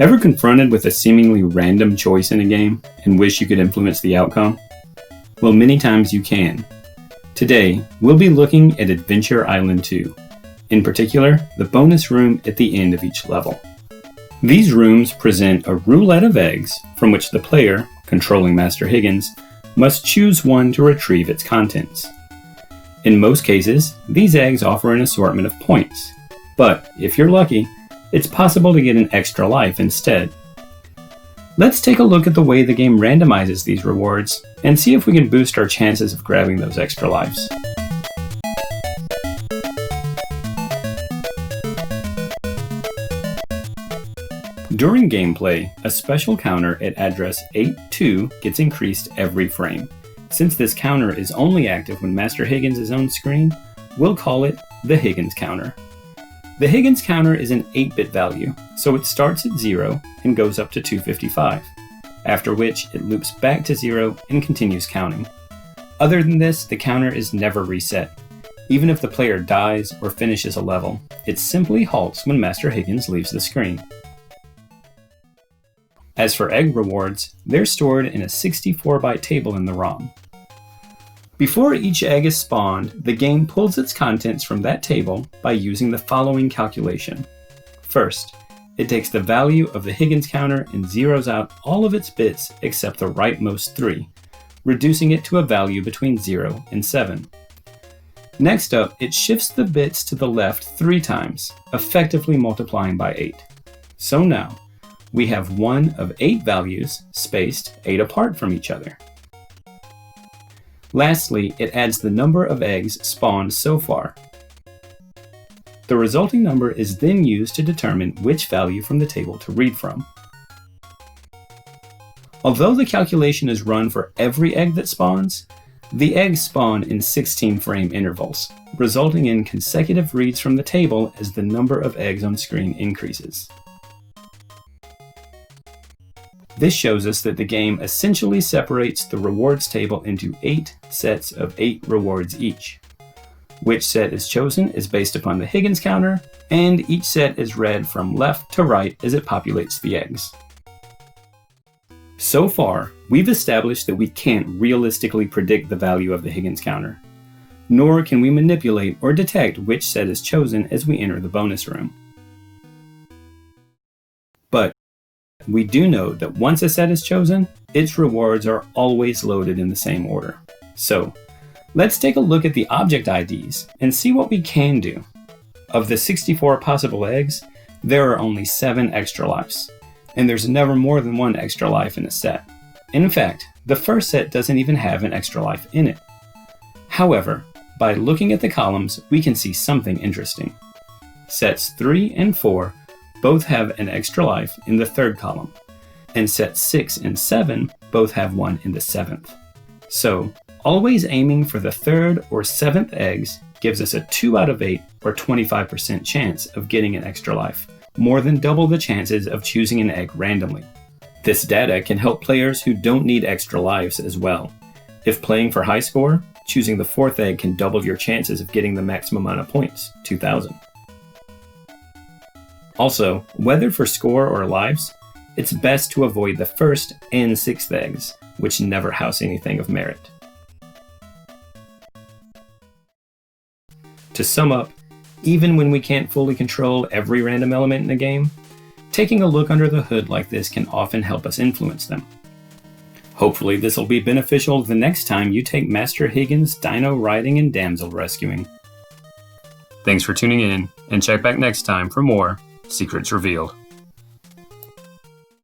Ever confronted with a seemingly random choice in a game and wish you could influence the outcome? Well, many times you can. Today, we'll be looking at Adventure Island 2. In particular, the bonus room at the end of each level. These rooms present a roulette of eggs from which the player, controlling Master Higgins, must choose one to retrieve its contents. In most cases, these eggs offer an assortment of points, but if you're lucky, it's possible to get an extra life instead. Let's take a look at the way the game randomizes these rewards and see if we can boost our chances of grabbing those extra lives. During gameplay, a special counter at address 82 gets increased every frame. Since this counter is only active when Master Higgins is on screen, we'll call it the Higgins counter. The Higgins counter is an 8-bit value, so it starts at 0 and goes up to 255, after which it loops back to 0 and continues counting. Other than this, the counter is never reset. Even if the player dies or finishes a level, it simply halts when Master Higgins leaves the screen. As for egg rewards, they're stored in a 64-byte table in the ROM. Before each egg is spawned, the game pulls its contents from that table by using the following calculation. First, it takes the value of the Higgins counter and zeroes out all of its bits except the rightmost 3, reducing it to a value between 0 and 7. Next up, it shifts the bits to the left 3 times, effectively multiplying by 8. So now, we have one of 8 values spaced 8 apart from each other. Lastly, it adds the number of eggs spawned so far. The resulting number is then used to determine which value from the table to read from. Although the calculation is run for every egg that spawns, the eggs spawn in 16-frame intervals, resulting in consecutive reads from the table as the number of eggs on screen increases. This shows us that the game essentially separates the rewards table into 8 sets of 8 rewards each. Which set is chosen is based upon the Higgins counter, and each set is read from left to right as it populates the eggs. So far, we've established that we can't realistically predict the value of the Higgins counter, nor can we manipulate or detect which set is chosen as we enter the bonus room. But we do know that once a set is chosen, its rewards are always loaded in the same order. So, let's take a look at the object IDs and see what we can do. Of the 64 possible eggs, there are only 7 extra lives, and there's never more than 1 extra life in a set. In fact, the first set doesn't even have an extra life in it. However, by looking at the columns, we can see something interesting. Sets 3 and 4 both have an extra life in the 3rd column, and sets 6 and 7 both have one in the 7th. So, always aiming for the 3rd or 7th eggs gives us a 2 out of 8 or 25% chance of getting an extra life, more than double the chances of choosing an egg randomly. This data can help players who don't need extra lives as well. If playing for high score, choosing the 4th egg can double your chances of getting the maximum amount of points, 2,000. Also, whether for score or lives, it's best to avoid the 1st and 6th eggs, which never house anything of merit. To sum up, even when we can't fully control every random element in a game, taking a look under the hood like this can often help us influence them. Hopefully this will be beneficial the next time you take Master Higgins dino riding and damsel rescuing. Thanks for tuning in, and check back next time for more Secrets Revealed.